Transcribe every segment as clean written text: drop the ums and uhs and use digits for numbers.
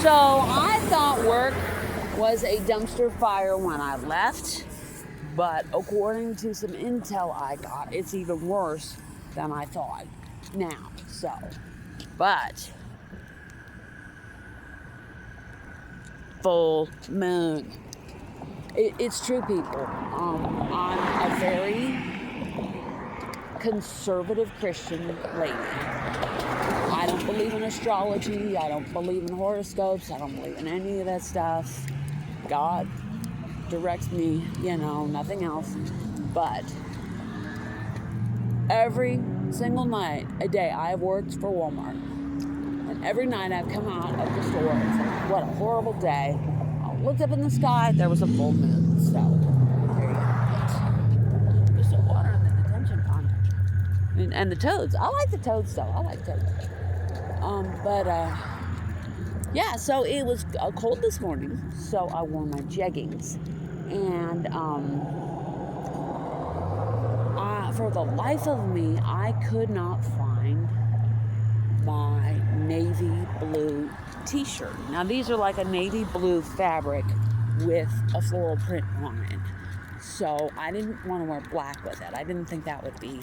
So I thought work was a dumpster fire when I left, but according to some intel I got, it's even worse than I thought now. But full moon. It's true, people. I'm a very conservative Christian lady. I don't believe in astrology. I don't believe in horoscopes. I don't believe in any of that stuff. God directs me, nothing else. But every single night, a day, I've worked for Walmart. And every night I've come out of the store and said, what a horrible day. I looked up in the sky, there was a full moon. So, there you have it. There's the water in the detention pond. And the toads. I like the toads, though. I like toads. Yeah, so it was cold this morning, so I wore my jeggings. And for the life of me, I could not find my navy blue t-shirt. Now, these are like a navy blue fabric with a floral print on it. So I didn't want to wear black with it. I didn't think that would be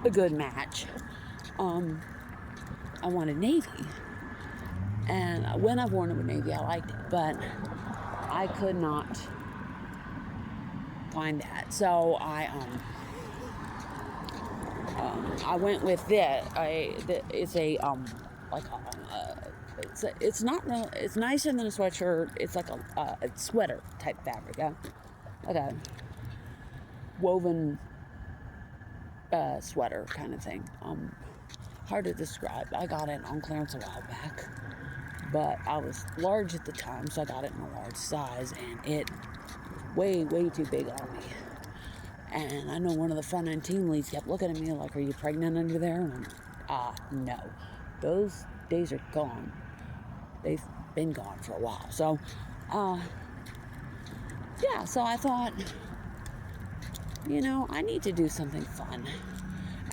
a good match. I wanted navy. And when I've worn it with navy, I liked it. But I could not find that. So I went with this. It's not real. It's nicer than a sweatshirt. It's like a sweater type fabric. Yeah, like a woven sweater kind of thing. Hard to describe. I got it on clearance a while back, but I was large at the time, so I got it in a large size, and it way too big on me. And I know one of the front end team leads kept looking at me like, "Are you pregnant under there?" And I'm like, no. Those days are gone. They've been gone for a while. So, yeah, so I thought, I need to do something fun.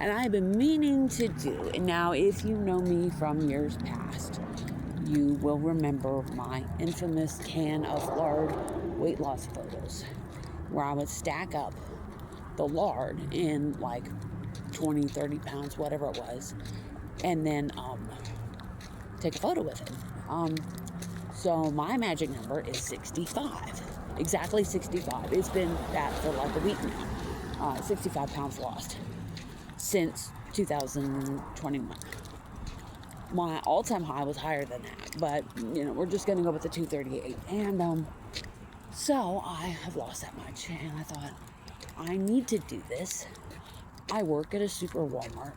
And I've been meaning to do. And now, if you know me from years past, you will remember my infamous can of lard weight loss photos, where I would stack up the lard in like 20, 30 pounds, whatever it was, and then take a photo with it. So my magic number is 65. Exactly 65. It's been that for like a week now. 65 pounds lost since 2021. My all-time high was higher than that, but we're just gonna go with the 238. And so I have lost that much, and I thought, I need to do this. I work at a super Walmart.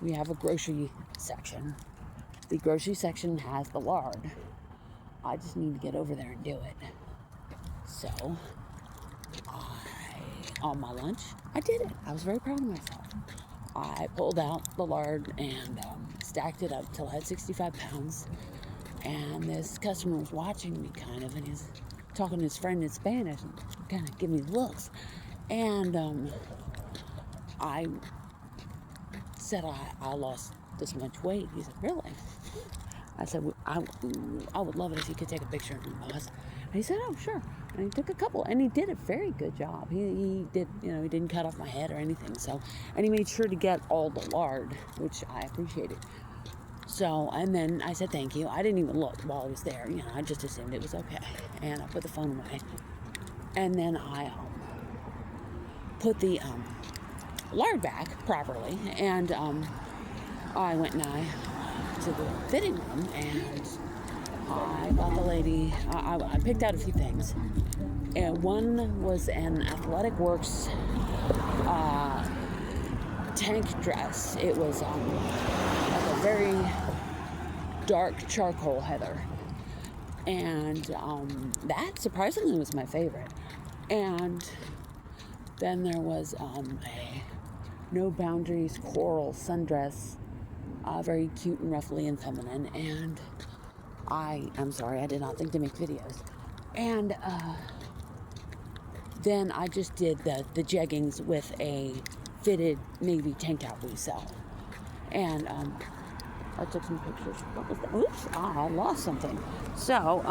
We have a grocery section. The grocery section has the lard. I just need to get over there and do it. So, on my lunch, I did it. I was very proud of myself. I pulled out the lard and stacked it up till I had 65 pounds. And this customer was watching me kind of, and he's talking to his friend in Spanish and kind of giving me looks. And I said, I lost this much weight. He said, really? I said, I would love it if you could take a picture of me, boss. And he said, oh, sure. And he took a couple, and he did a very good job. He did, he didn't cut off my head or anything. So, and he made sure to get all the lard, which I appreciated. So, and then I said, thank you. I didn't even look while I was there. I just assumed it was okay. And I put the phone away. And then I put the lard back properly, and I went to the fitting room, and I got the lady, I picked out a few things, and one was an Athletic Works tank dress. It was like a very dark charcoal heather, and that surprisingly was my favorite. And then there was a No Boundaries coral sundress, very cute and ruffly and feminine. And I'm sorry, I did not think to make videos. And then I just did the jeggings with a fitted navy tank top we sell. And I took some pictures. What was that? Oops, I lost something. So,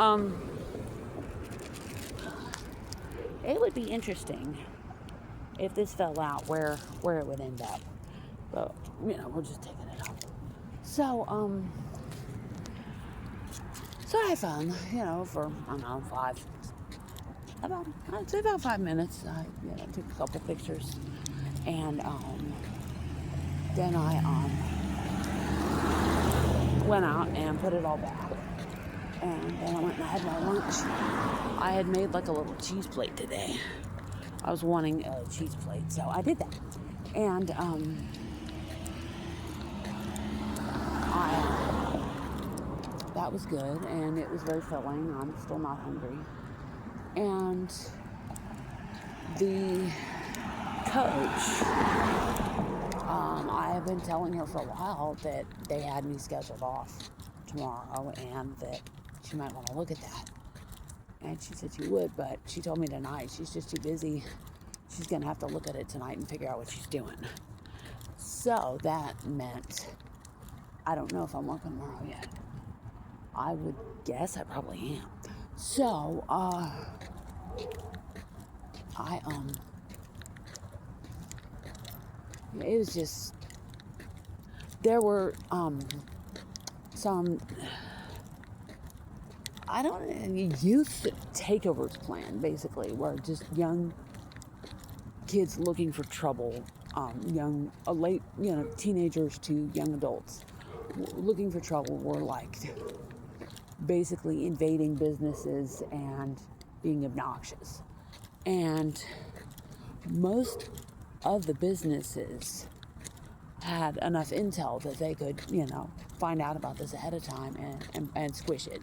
it would be interesting if this fell out where it would end up. But, we're just taking it out. So, so I had fun, for, I don't know, I'd say about 5 minutes. I, took a couple pictures. And, then I, went out and put it all back. And then I went and I had my lunch. I had made like a little cheese plate today. I was wanting a cheese plate, so I did that. And, that was good, and it was very filling. I'm still not hungry. And the coach, I have been telling her for a while that they had me scheduled off tomorrow and that she might want to look at that. And she said she would, but she told me tonight she's just too busy. She's going to have to look at it tonight and figure out what she's doing. So that meant I don't know if I'm working tomorrow yet. I would guess I probably am. So, it was just, there were, some, youth takeovers planned, basically, where just young kids looking for trouble, teenagers to young adults looking for trouble were like basically invading businesses and being obnoxious. And most of the businesses had enough intel that they could, find out about this ahead of time and squish it.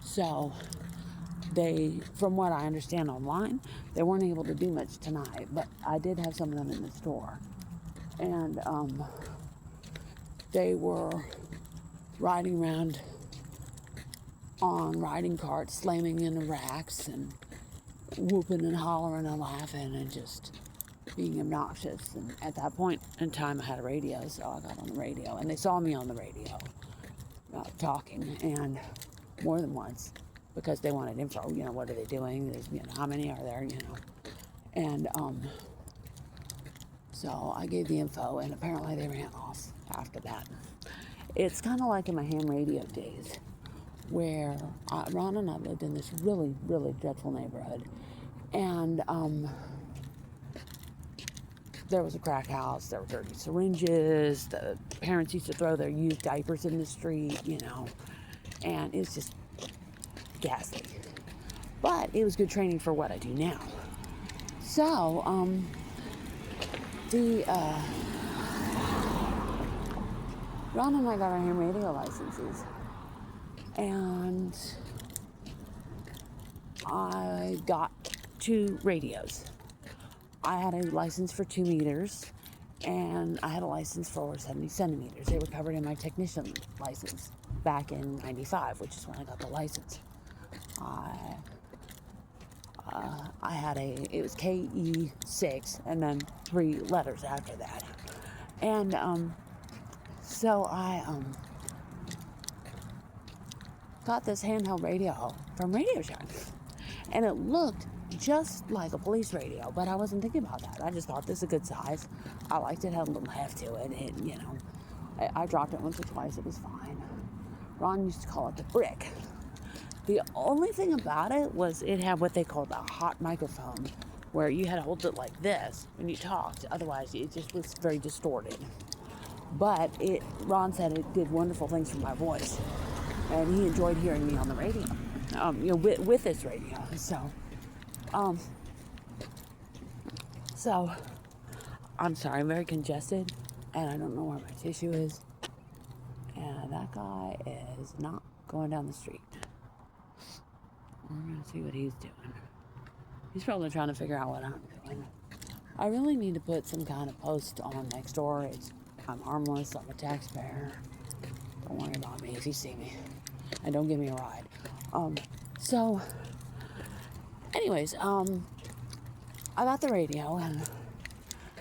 So they, from what I understand online, they weren't able to do much tonight, but I did have some of them in the store. And they were riding around on riding carts, slamming into racks and whooping and hollering and laughing and just being obnoxious. And at that point in time, I had a radio, so I got on the radio. And they saw me on the radio talking, and more than once, because they wanted info. What are they doing? How many are there? And so I gave the info, and apparently they ran off after that. It's kind of like in my ham radio days, where Ron and I lived in this really, really dreadful neighborhood. And there was a crack house, there were dirty syringes, the parents used to throw their used diapers in the street, and it was just ghastly. But it was good training for what I do now. So, Ron and I got our ham radio licenses, and I got 2 radios. I had a license for 2 meters, and I had a license for 70 centimeters. They were covered in my technician license back in '95, which is when I got the license. I had it was KE6, and then 3 letters after that. And so I got this handheld radio from Radio Shack, and it looked just like a police radio, but I wasn't thinking about that. I just thought this is a good size. I liked it, had a little heft to it. I dropped it once or twice, it was fine. Ron used to call it the brick. The only thing about it was it had what they called a hot microphone, where you had to hold it like this when you talked, otherwise it just was very distorted. But Ron said it did wonderful things for my voice, and he enjoyed hearing me on the radio, with this radio. So I'm sorry, I'm very congested, and I don't know where my tissue is. And that guy is not going down the street. We're gonna see what he's doing. He's probably trying to figure out what I'm doing. I really need to put some kind of post on Nextdoor. I'm harmless, I'm a taxpayer. Don't worry about me if you see me. And don't give me a ride. Anyways, I got the radio, and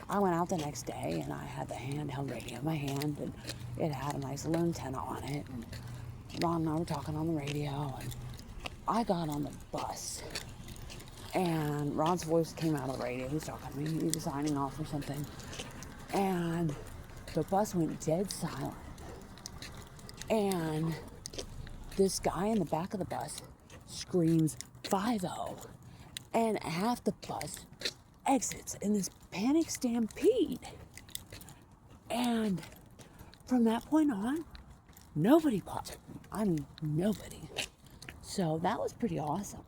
I went out the next day, and I had the handheld radio in my hand, and It had a nice little antenna on it. And Ron and I were talking on the radio, and I got on the bus. And Ron's voice came out of the radio. He was talking to me. He was signing off or something. And the bus went dead silent. And this guy in the back of the bus screams 5-0. And half the bus exits in this panic stampede. And from that point on, nobody popped. I mean, nobody. So that was pretty awesome.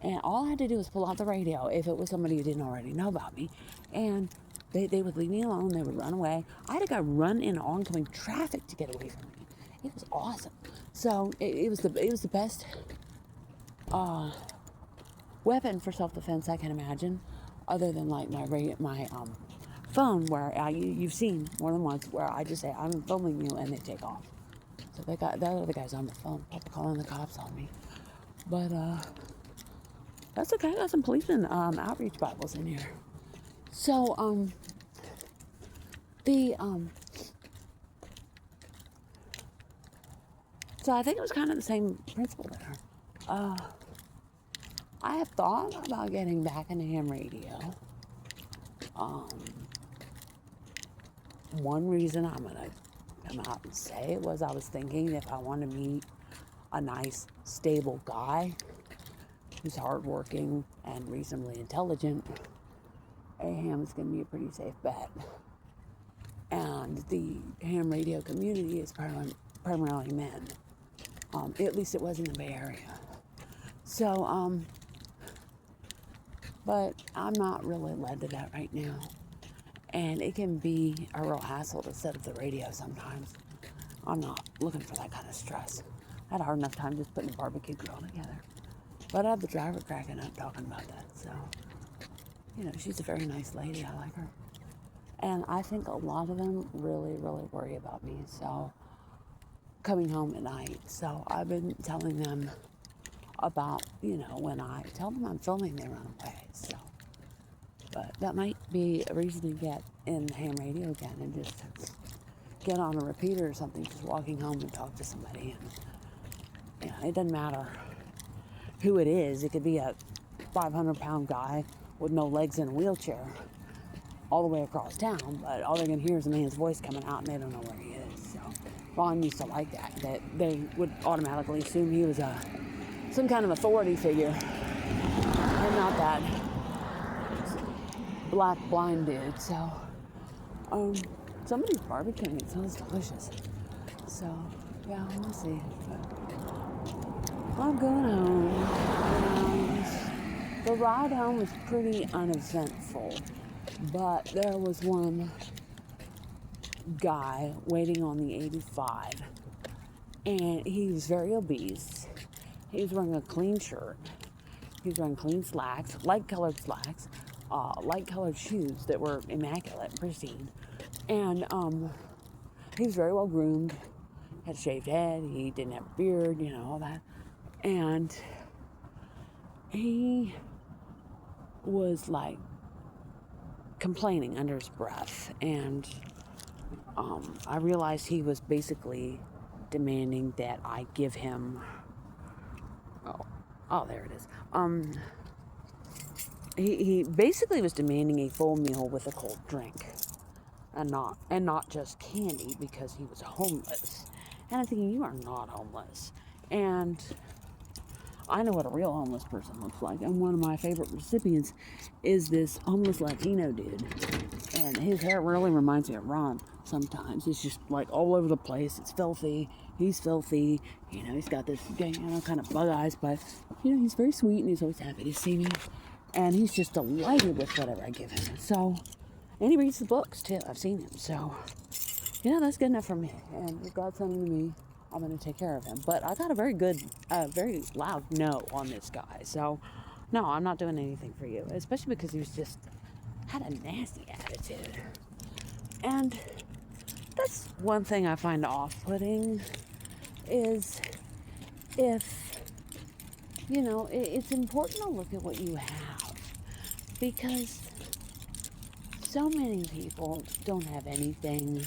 And all I had to do was pull out the radio if it was somebody who didn't already know about me. And they would leave me alone. They would run away. I had a guy run in oncoming traffic to get away from me. It was awesome. So it was the best weapon for self-defense I can imagine, other than like my phone, where you've seen more than once where I just say I'm filming you and they take off. So the other guy's on the phone, probably calling the cops on me. But that's okay. I got some policeman outreach Bibles in here. So so I think it was kind of the same principle there. I have thought about getting back into ham radio. One reason I'm gonna come out and say it was I was thinking if I want to meet a nice, stable guy who's hardworking and reasonably intelligent, ham is going to be a pretty safe bet. And the ham radio community is primarily men. At least it was in the Bay Area. So, but I'm not really led to that right now. And it can be a real hassle to set up the radio sometimes. I'm not looking for that kind of stress. I had a hard enough time just putting a barbecue grill together. But I had the driver cracking up talking about that. So, she's a very nice lady. I like her. And I think a lot of them really, really worry about me. So, coming home at night. So, I've been telling them about, when I tell them I'm filming, they run away. So, but that might be a reason to get in ham radio again and just get on a repeater or something, just walking home and talk to somebody. And, it doesn't matter who it is. It could be a 500-pound guy with no legs in a wheelchair all the way across town, but all they're going to hear is a man's voice coming out and they don't know where he is. So Ron used to like that they would automatically assume he was some kind of authority figure and not that black blind dude. So somebody's barbecuing. It sounds delicious. So yeah, we'll see. But I'm going home. And the ride home was pretty uneventful, but there was one guy waiting on the 85, and he was very obese. He was wearing a clean shirt. He was wearing clean slacks, light-colored slacks, light-colored shoes that were immaculate and pristine. And he was very well groomed, had a shaved head, he didn't have a beard, all that. And he was like complaining under his breath. And I realized he was basically demanding that I give him, oh, there it is. He basically was demanding a full meal with a cold drink, and not just candy, because he was homeless. And I'm thinking, you are not homeless. And I know what a real homeless person looks like. And one of my favorite recipients is this homeless Latino dude. And his hair really reminds me of Ron sometimes. It's just like all over the place. It's filthy. He's filthy. He's got this, kind of bug eyes, but, he's very sweet and he's always happy to see me. And he's just delighted with whatever I give him. So, and he reads the books too. I've seen him. So, that's good enough for me. And if God's sending to me, I'm going to take care of him. But I got a very good, very loud no on this guy. So, no, I'm not doing anything for you. Especially because he was just, had a nasty attitude. And that's one thing I find off-putting is if, it's important to look at what you have. Because so many people don't have anything.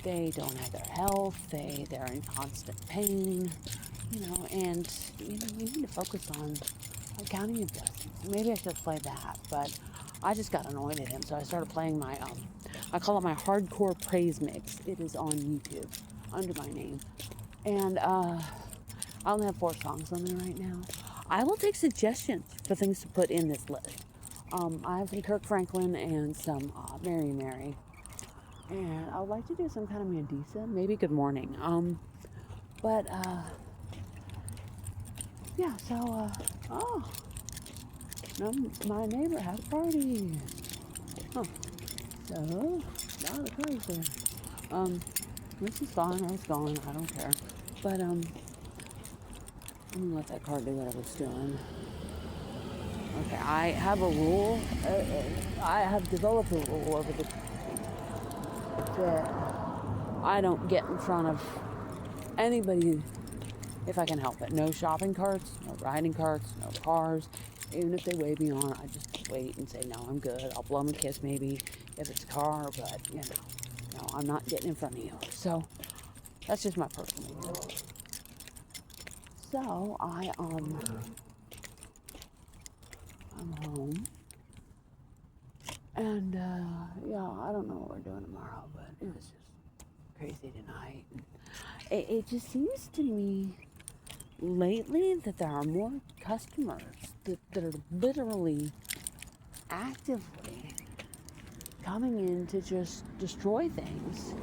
they don't have their health, they're in constant pain, and you need to focus on counting your blessings. Maybe I should play that, but I just got annoyed at him, so I started playing my I call it my hardcore praise mix. It is on YouTube under my name, and I only have 4 songs on there right now. I will take suggestions for things to put in this list. I have some Kirk Franklin and some Mary, and I would like to do some kind of Mandisa, maybe Good Morning. But yeah. So oh, no, my neighbor had a party. Huh. So now the car's there. This is fine. I was gone. I don't care. But I'm gonna let that car do what it was doing. Okay, I have a rule. I have developed a rule over the that I don't get in front of anybody if I can help it. No shopping carts, no riding carts, no cars. Even if they wave me on, I just wait and say, no, I'm good. I'll blow them a kiss maybe if it's a car, but no, I'm not getting in front of you. So that's just my personal rule. So I'm home, and yeah, I don't know what we're doing tomorrow, but it was just crazy tonight. It just seems to me lately that there are more customers that are literally actively coming in to just destroy things,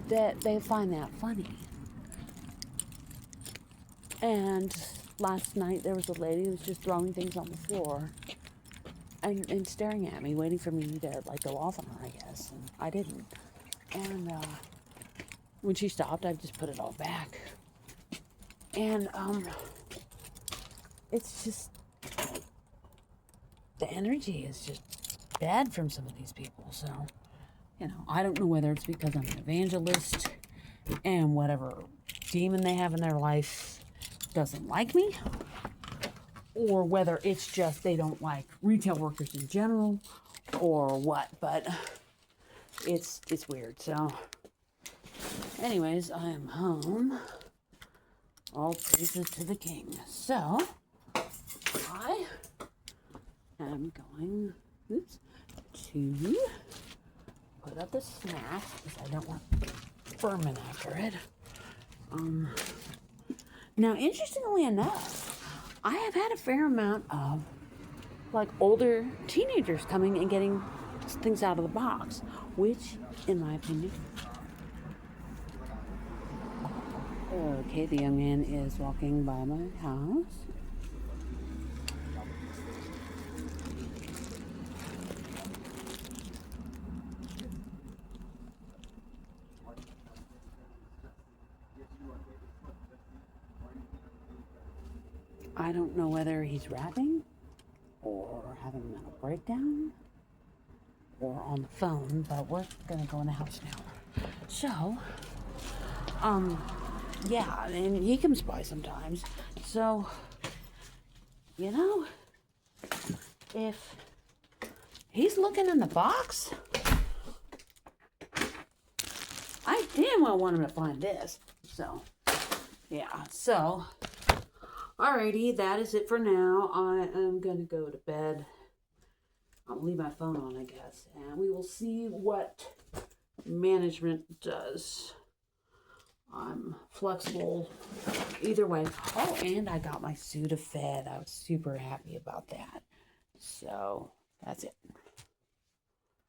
that they find that funny. And last night there was a lady who was just throwing things on the floor and staring at me, waiting for me to go off on her, I guess. And I didn't. And when she stopped, I just put it all back. And it's just, the energy is just bad from some of these people. So, I don't know whether it's because I'm an evangelist and whatever demon they have in their life doesn't like me, or whether it's just they don't like retail workers in general, or what. But it's weird. So anyways, I am home. All praises to the King. So I am going to put up the snack because I don't want vermin after it. Now, interestingly enough, I have had a fair amount of older teenagers coming and getting things out of the box, which, in my opinion, okay, the young man is walking by my house. I don't know whether he's rapping or having a mental breakdown or on the phone, but we're gonna go in the house now. So, yeah, and he comes by sometimes. So, if he's looking in the box, I damn well want him to find this. So, yeah, so, alrighty, that is it for now. I am gonna go to bed. I'll leave my phone on, I guess, and we will see what management does. I'm flexible either way. Oh, and I got my Sudafed. I was super happy about that. So, that's it.